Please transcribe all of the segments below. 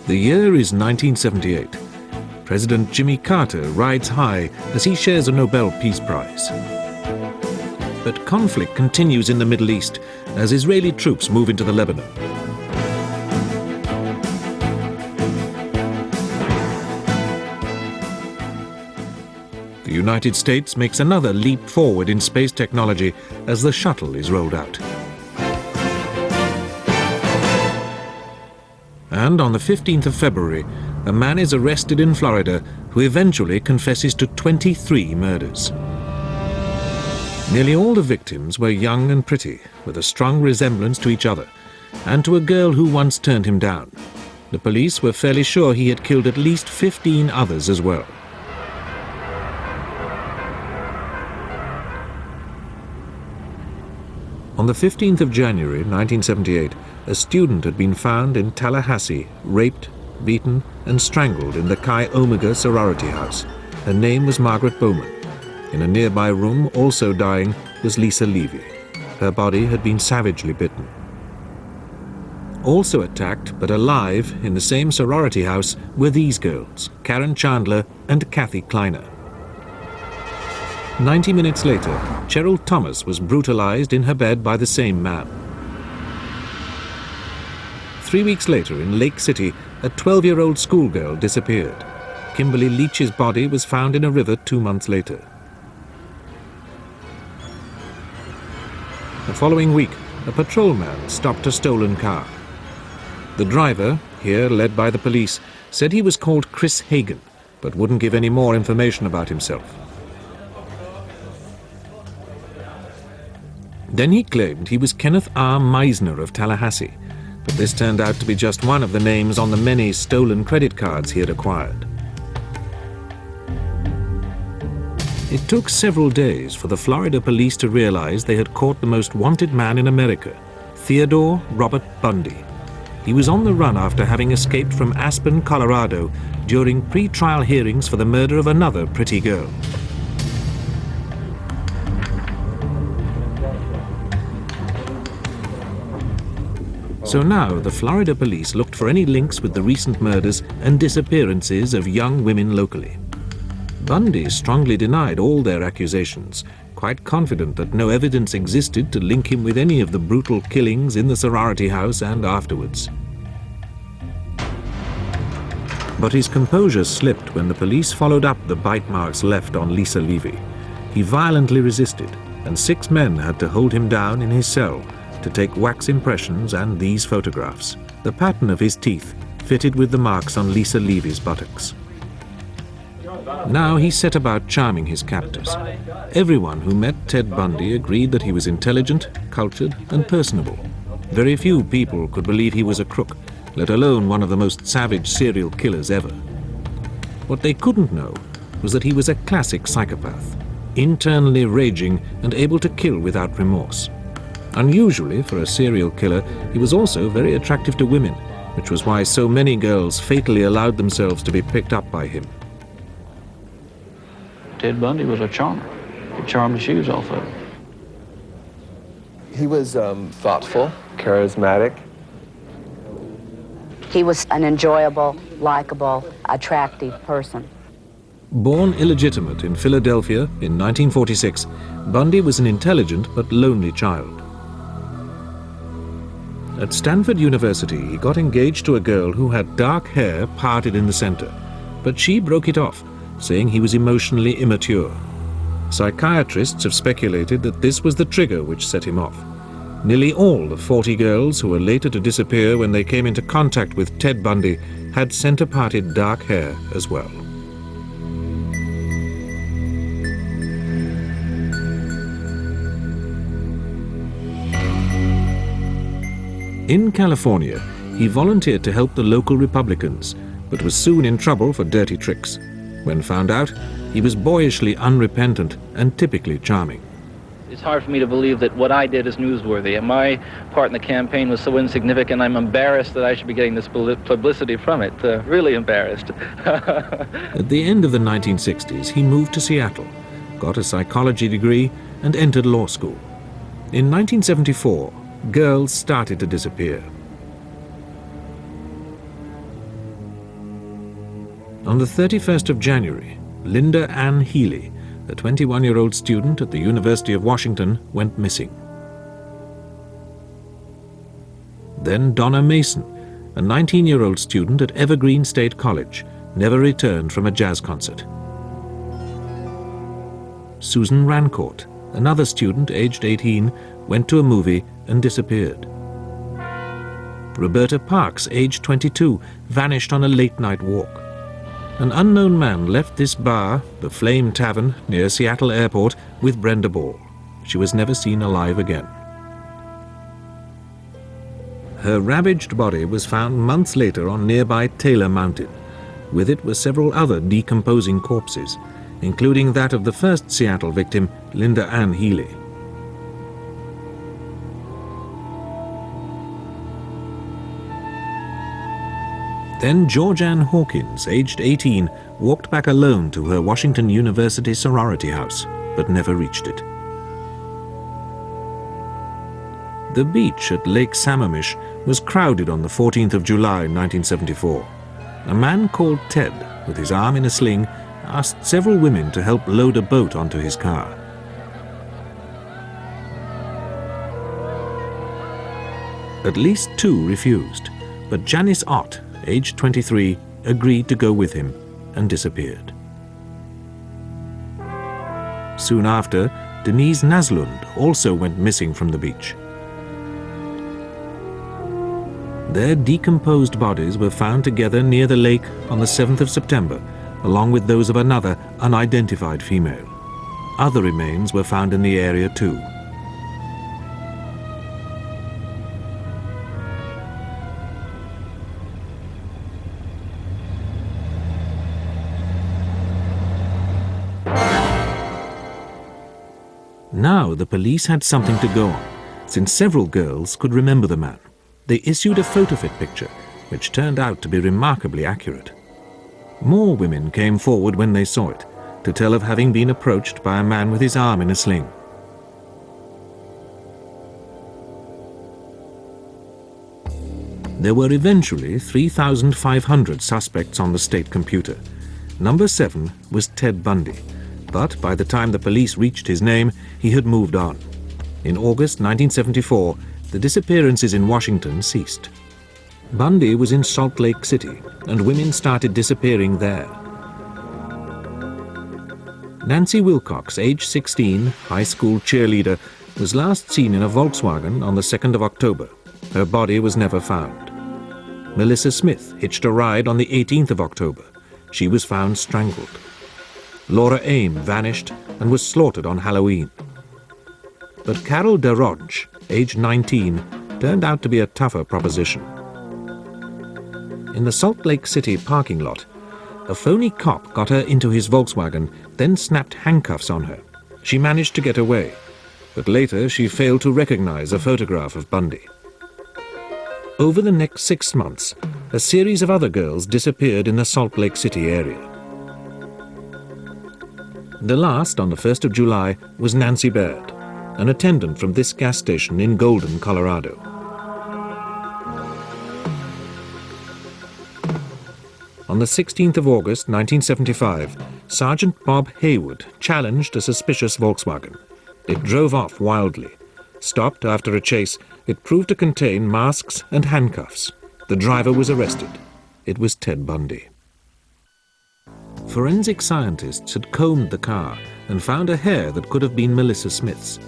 The year is 1978. President Jimmy Carter rides high as he shares a Nobel Peace Prize. But conflict continues in the Middle East as Israeli troops move into the Lebanon. The United States makes another leap forward in space technology as the shuttle is rolled out. And on the 15th of February, a man is arrested in Florida who eventually confesses to 23 murders. Nearly all the victims were young and pretty, with a strong resemblance to each other, and to a girl who once turned him down. The police were fairly sure he had killed at least 15 others as well. On the 15th of January 1978, a student had been found in Tallahassee, raped, beaten and strangled in the Chi Omega sorority house. Her name was Margaret Bowman. In a nearby room, also dying, was Lisa Levy. Her body had been savagely bitten. Also attacked, but alive, in the same sorority house were these girls, Karen Chandler and Kathy Kleiner. 90 minutes later, Cheryl Thomas was brutalized in her bed by the same man. 3 weeks later, in Lake City, a 12-year-old schoolgirl disappeared. Kimberly Leach's body was found in a river 2 months later. The following week, a patrolman stopped a stolen car. The driver, here led by the police, said he was called Chris Hagen, but wouldn't give any more information about himself. Then he claimed he was Kenneth R. Meisner of Tallahassee, but this turned out to be just one of the names on the many stolen credit cards he had acquired. It took several days for the Florida police to realize they had caught the most wanted man in America, Theodore Robert Bundy. He was on the run after having escaped from Aspen, Colorado, during pre-trial hearings for the murder of another pretty girl. So now the Florida police looked for any links with the recent murders and disappearances of young women locally. Bundy strongly denied all their accusations, quite confident that no evidence existed to link him with any of the brutal killings in the sorority house and afterwards. But his composure slipped when the police followed up the bite marks left on Lisa Levy. He violently resisted, and 6 men had to hold him down in his cell to take wax impressions and these photographs. The pattern of his teeth fitted with the marks on Lisa Levy's buttocks. Now he set about charming his captors. Everyone who met Ted Bundy agreed that he was intelligent, cultured, and personable. Very few people could believe he was a crook, let alone one of the most savage serial killers ever. What they couldn't know was that he was a classic psychopath, internally raging and able to kill without remorse. Unusually for a serial killer, he was also very attractive to women, which was why so many girls fatally allowed themselves to be picked up by him. Ted Bundy was a charmer. He charmed the shoes off of him. He was thoughtful, charismatic. He was an enjoyable, likable, attractive person. Born illegitimate in Philadelphia in 1946, Bundy was an intelligent but lonely child. At Stanford University, he got engaged to a girl who had dark hair parted in the center, but she broke it off, saying he was emotionally immature. Psychiatrists have speculated that this was the trigger which set him off. Nearly all the 40 girls who were later to disappear when they came into contact with Ted Bundy had center-parted dark hair as well. In California, he volunteered to help the local Republicans, but was soon in trouble for dirty tricks. When found out, he was boyishly unrepentant and typically charming. It's hard for me to believe that what I did is newsworthy, and my part in the campaign was so insignificant. I'm embarrassed that I should be getting this publicity from it. Really embarrassed. At the end of the 1960s, he moved to Seattle, got a psychology degree, and entered law school. In 1974, girls started to disappear. On the 31st of January, Linda Ann Healy, a 21-year-old student at the University of Washington, went missing. Then Donna Mason, a 19-year-old student at Evergreen State College, never returned from a jazz concert. Susan Rancourt, another student aged 18, went to a movie and disappeared. Roberta Parks, aged 22, vanished on a late-night walk. An unknown man left this bar, the Flame Tavern, near Seattle Airport, with Brenda Ball. She was never seen alive again. Her ravaged body was found months later on nearby Taylor Mountain. With it were several other decomposing corpses, including that of the first Seattle victim, Linda Ann Healy. Then George Ann Hawkins, aged 18, walked back alone to her Washington University sorority house, but never reached it. The beach at Lake Sammamish was crowded on the 14th of July, 1974. A man called Ted, with his arm in a sling, asked several women to help load a boat onto his car. At least 2 refused, but Janice Ott, aged 23, agreed to go with him and disappeared. Soon after, Denise Naslund also went missing from the beach. Their decomposed bodies were found together near the lake on the 7th of September, along with those of another unidentified female. Other remains were found in the area too. Now the police had something to go on, since several girls could remember the man. They issued a photo-fit picture, which turned out to be remarkably accurate. More women came forward when they saw it, to tell of having been approached by a man with his arm in a sling. There were eventually 3,500 suspects on the state computer. Number 7 was Ted Bundy, but by the time the police reached his name, he had moved on. In August 1974, the disappearances in Washington ceased. Bundy was in Salt Lake City, and women started disappearing there. Nancy Wilcox, age 16, high school cheerleader, was last seen in a Volkswagen on the 2nd of October. Her body was never found. Melissa Smith hitched a ride on the 18th of October. She was found strangled. Laura Aim vanished and was slaughtered on Halloween. But Carol DeRodge, age 19, turned out to be a tougher proposition. In the Salt Lake City parking lot, a phony cop got her into his Volkswagen, then snapped handcuffs on her. She managed to get away, but later she failed to recognize a photograph of Bundy. Over the next 6 months, a series of other girls disappeared in the Salt Lake City area. The last, on the 1st of July, was Nancy Baird, an attendant from this gas station in Golden, Colorado. On the 16th of August, 1975, Sergeant Bob Haywood challenged a suspicious Volkswagen. It drove off wildly. Stopped after a chase, it proved to contain masks and handcuffs. The driver was arrested. It was Ted Bundy. Forensic scientists had combed the car and found a hair that could have been Melissa Smith's.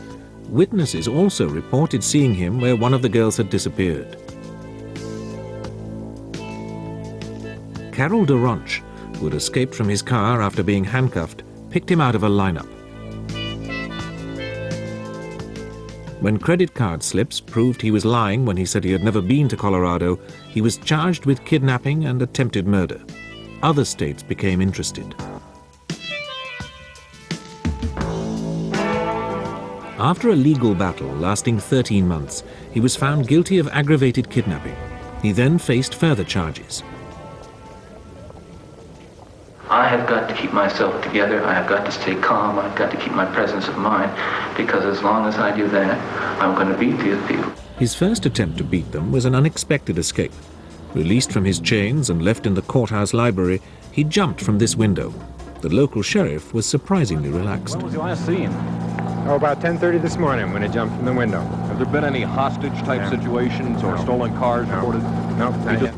Witnesses also reported seeing him where one of the girls had disappeared. Carol DeRonch, who had escaped from his car after being handcuffed, picked him out of a lineup. When credit card slips proved he was lying when he said he had never been to Colorado, he was charged with kidnapping and attempted murder. Other states became interested. After a legal battle lasting 13 months, he was found guilty of aggravated kidnapping. He then faced further charges. I have got to keep myself together. I have got to stay calm. I've got to keep my presence of mind, because as long as I do that, I'm going to beat these people. His first attempt to beat them was an unexpected escape. Released from his chains and left in the courthouse library, He jumped from this window. The local sheriff was surprisingly relaxed. When was you last seen? Oh, about 10:30 this morning when I jumped from the window. Have there been any hostage-type situations or stolen cars reported? No, not yet.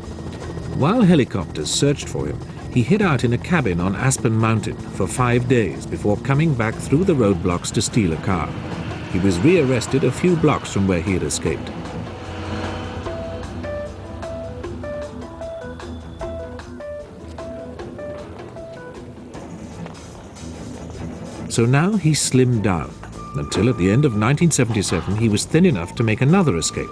While helicopters searched for him, he hid out in a cabin on Aspen Mountain for 5 days before coming back through the roadblocks to steal a car. He was rearrested a few blocks from where he had escaped. So now he slimmed down, until at the end of 1977 he was thin enough to make another escape.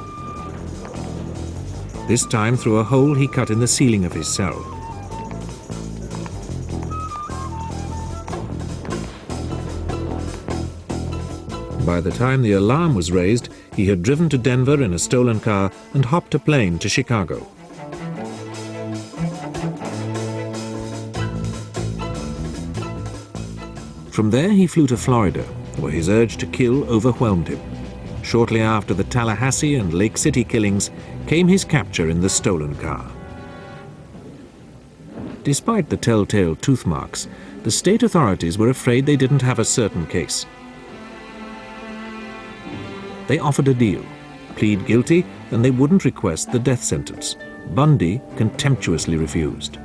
This time through a hole he cut in the ceiling of his cell. By the time the alarm was raised, he had driven to Denver in a stolen car and hopped a plane to Chicago. From there he flew to Florida, where his urge to kill overwhelmed him. Shortly after the Tallahassee and Lake City killings came his capture in the stolen car. Despite the telltale tooth marks, the state authorities were afraid they didn't have a certain case. They offered a deal: plead guilty and they wouldn't request the death sentence. Bundy contemptuously refused.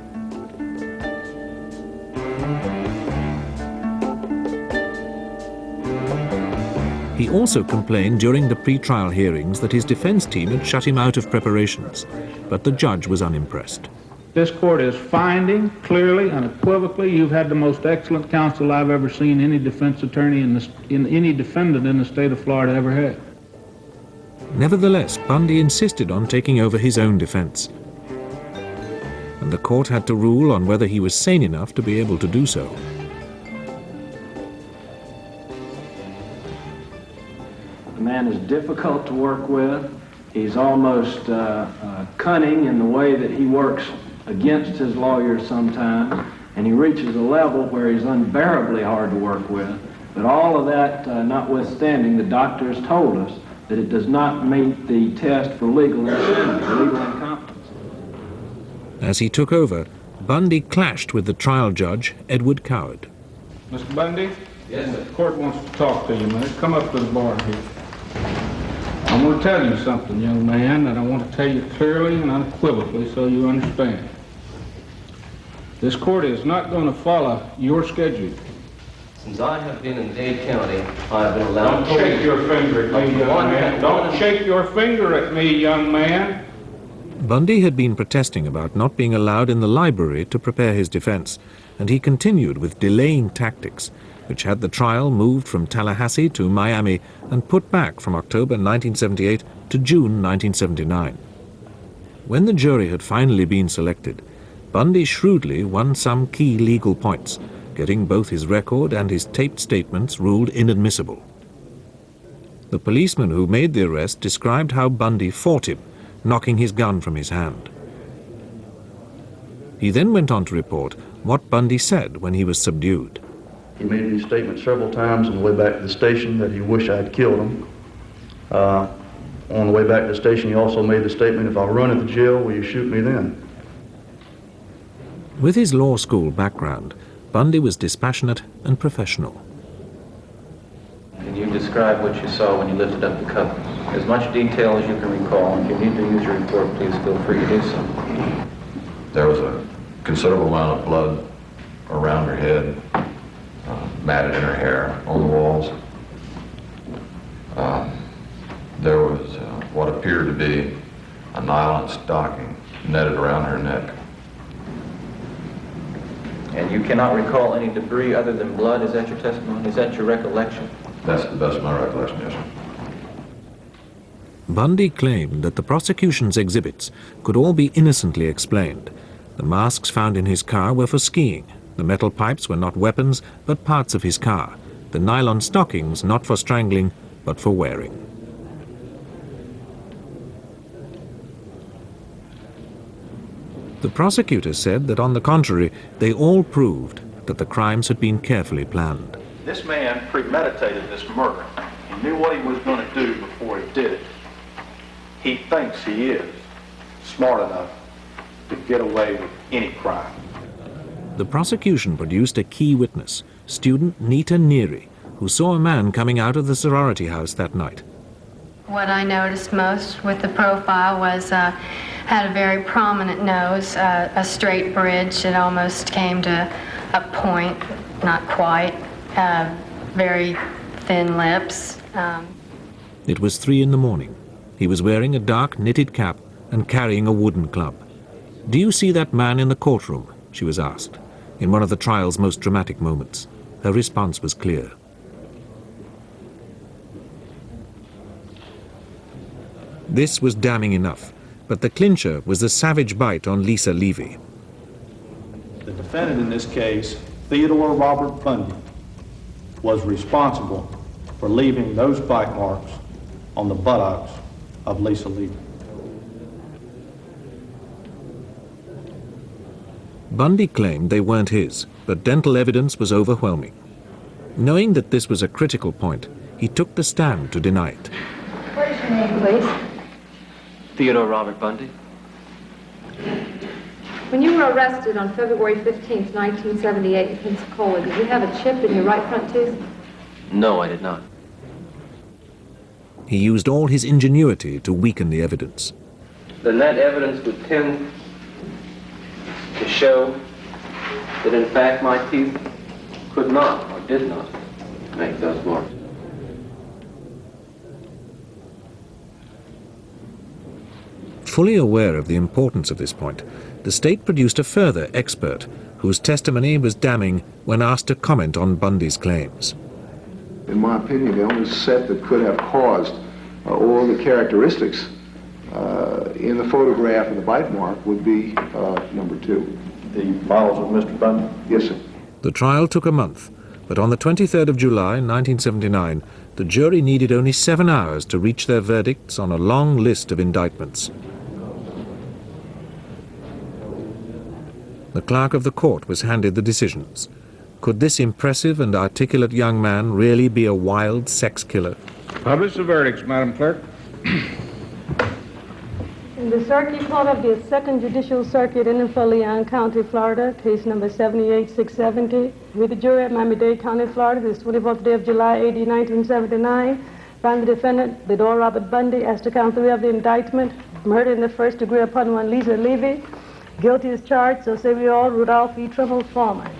He also complained during the pre-trial hearings that his defense team had shut him out of preparations, but the judge was unimpressed. This court is finding clearly, unequivocally, you've had the most excellent counsel I've ever seen any defense attorney in any defendant in the state of Florida ever had. Nevertheless, Bundy insisted on taking over his own defense, and the court had to rule on whether he was sane enough to be able to do so. The man is difficult to work with. He's almost cunning in the way that he works against his lawyers sometimes, and he reaches a level where he's unbearably hard to work with. But all of that notwithstanding, the doctors told us that it does not meet the test for legal insanity, legal incompetence. As he took over, Bundy clashed with the trial judge, Edward Coward. Mr. Bundy? Yes, sir. The court wants to talk to you, man. Come up to the bar here. I want to tell you something, young man, that I want to tell you clearly and unequivocally so you understand. This court is not going to follow your schedule. Since I have been in Dade County, I have been allowed Don't shake your finger at me, young man. Don't shake your finger at me, young man. Bundy had been protesting about not being allowed in the library to prepare his defense, and he continued with delaying tactics, which had the trial moved from Tallahassee to Miami and put back from October 1978 to June 1979. When the jury had finally been selected, Bundy shrewdly won some key legal points, getting both his record and his taped statements ruled inadmissible. The policeman who made the arrest described how Bundy fought him, knocking his gun from his hand. He then went on to report what Bundy said when he was subdued. He made these statements several times on the way back to the station that he wished I'd killed him. On the way back to the station, he also made the statement, "If I run at the jail, will you shoot me then?" With his law school background, Bundy was dispassionate and professional. Can you describe what you saw when you lifted up the cover? As much detail as you can recall. If you need to use your report, please feel free to do so. There was a considerable amount of blood around her head, matted in her hair on the walls. There was what appeared to be a nylon stocking netted around her neck. And you cannot recall any debris other than blood? Is that your testimony? Is that your recollection? That's the best of my recollection, yes, sir. Bundy claimed that the prosecution's exhibits could all be innocently explained. The masks found in his car were for skiing. The metal pipes were not weapons, but parts of his car. The nylon stockings not for strangling, but for wearing. The prosecutor said that, on the contrary, they all proved that the crimes had been carefully planned. This man premeditated this murder. He knew what he was going to do before he did it. He thinks he is smart enough to get away with any crime. The prosecution produced a key witness, student Nita Neary, who saw a man coming out of the sorority house that night. What I noticed most with the profile was had a very prominent nose, a straight bridge that almost came to a point, not quite, very thin lips. It was 3 in the morning. He was wearing a dark knitted cap and carrying a wooden club. "Do you see that man in the courtroom?" she was asked, in one of the trial's most dramatic moments. Her response was clear. This was damning enough, but the clincher was the savage bite on Lisa Levy. The defendant in this case, Theodore Robert Bundy, was responsible for leaving those bite marks on the buttocks of Lisa Levy. Bundy claimed they weren't his, but dental evidence was overwhelming. Knowing that this was a critical point, he took the stand to deny it. What is your name, please? Theodore Robert Bundy. When you were arrested on February 15th, 1978 in Pensacola, did you have a chip in your right front tooth? No, I did not. He used all his ingenuity to weaken the evidence. Then that evidence would tend to show that in fact my teeth could not or did not make those marks. Fully aware of the importance of this point, the state produced a further expert whose testimony was damning when asked to comment on Bundy's claims. In my opinion, the only set that could have caused all the characteristics in the photograph of the bite mark would be number 2. The models of Mr. Bundy? Yes, sir. The trial took a month, but on the 23rd of July, 1979, the jury needed only 7 hours to reach their verdicts on a long list of indictments. The clerk of the court was handed the decisions. Could this impressive and articulate young man really be a wild sex killer? Publish the verdicts, Madam Clerk. In the Circuit Court of the 2nd Judicial Circuit in Leon County, Florida, case number 78670, with the jury at Miami-Dade County, Florida, this 24th day of July, AD 1979, found the defendant, Theodore Robert Bundy, as to count 3 of the indictment, murder in the first degree upon one Lisa Levy, guilty as charged, so say we all, Rudolph E. Trimble, foreman.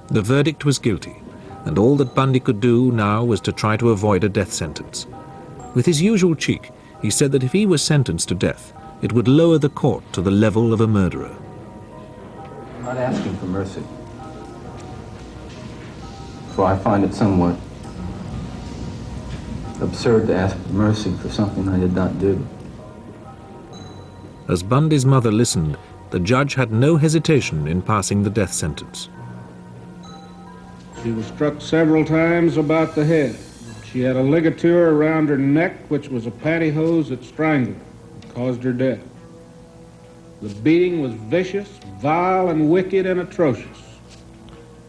The verdict was guilty, and all that Bundy could do now was to try to avoid a death sentence. With his usual cheek, he said that if he was sentenced to death, it would lower the court to the level of a murderer. I'm not asking for mercy, for I find it somewhat absurd to ask for mercy for something I did not do. As Bundy's mother listened, the judge had no hesitation in passing the death sentence. She was struck several times about the head. She had a ligature around her neck, which was a pantyhose that strangled her, caused her death. The beating was vicious, vile, and wicked, and atrocious.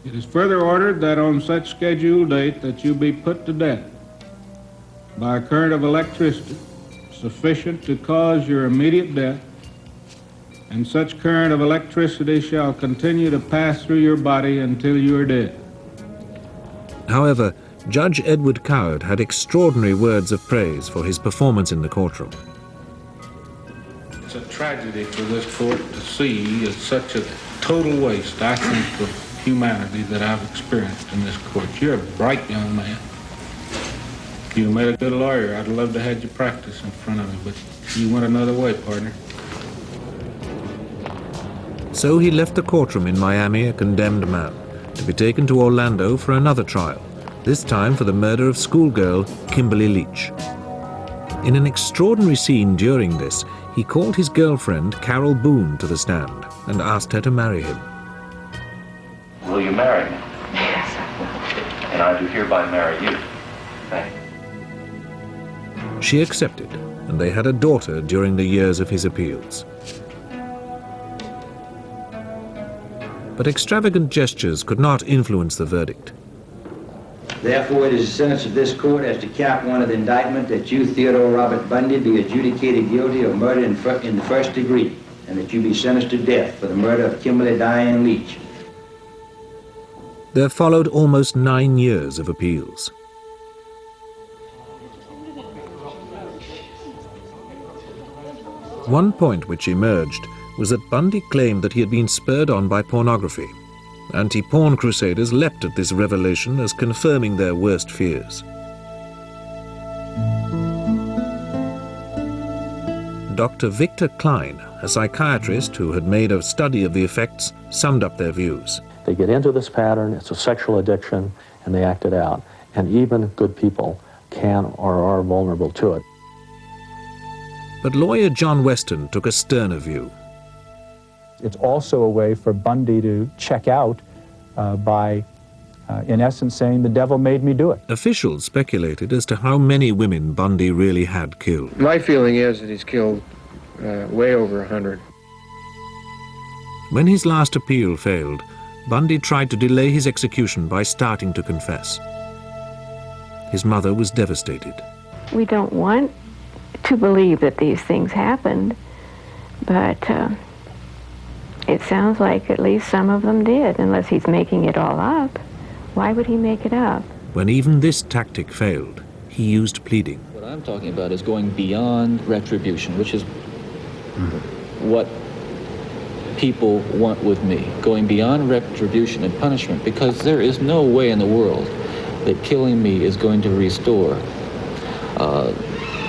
It is further ordered that on such scheduled date that you be put to death by a current of electricity sufficient to cause your immediate death, and such current of electricity shall continue to pass through your body until you are dead. However, Judge Edward Coward had extraordinary words of praise for his performance in the courtroom. It's a tragedy for this court to see such a total waste, I think, of humanity that I've experienced in this court. You're a bright young man. If you'd made a good lawyer, I'd love to have had you practice in front of me, but you went another way, partner. So he left the courtroom in Miami a condemned man, to be taken to Orlando for another trial, this time for the murder of schoolgirl Kimberly Leach. In an extraordinary scene during this, he called his girlfriend Carol Boone to the stand and asked her to marry him. Will you marry me? Yes, I will. And I do hereby marry you. Thank you. She accepted, and they had a daughter during the years of his appeals. But extravagant gestures could not influence the verdict. Therefore, it is the sentence of this court as to count 1 of the indictment that you, Theodore Robert Bundy, be adjudicated guilty of murder in the first degree, and that you be sentenced to death for the murder of Kimberly Diane Leach. There followed almost 9 years of appeals. One point which emerged was that Bundy claimed that he had been spurred on by pornography. Anti-porn crusaders leapt at this revelation as confirming their worst fears. Dr. Victor Klein, a psychiatrist who had made a study of the effects, summed up their views. They get into this pattern, it's a sexual addiction, and they act it out. And even good people can or are vulnerable to it. But lawyer John Weston took a sterner view. It's also a way for Bundy to check out by, in essence, saying the devil made me do it. Officials speculated as to how many women Bundy really had killed. My feeling is that he's killed way over 100. When his last appeal failed, Bundy tried to delay his execution by starting to confess. His mother was devastated. We don't want to believe that these things happened, but it sounds like at least some of them did, unless he's making it all up. Why would he make it up? When even this tactic failed, he used pleading. What I'm talking about is going beyond retribution, which is what people want with me. Going beyond retribution and punishment, because there is no way in the world that killing me is going to restore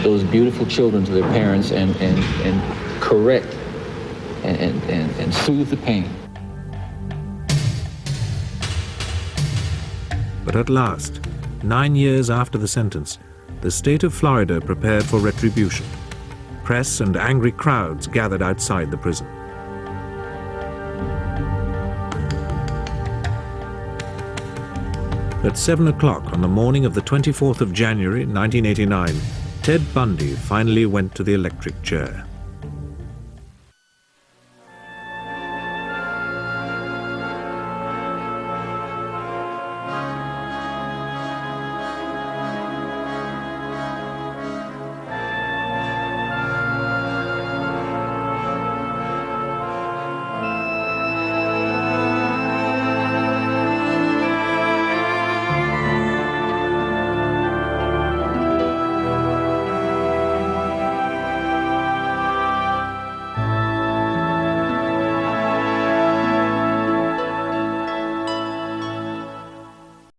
those beautiful children to their parents and correct and soothe the pain. But at last, 9 years after the sentence, the state of Florida prepared for retribution. Press and angry crowds gathered outside the prison. At 7 o'clock on the morning of the 24th of January, 1989, Ted Bundy finally went to the electric chair.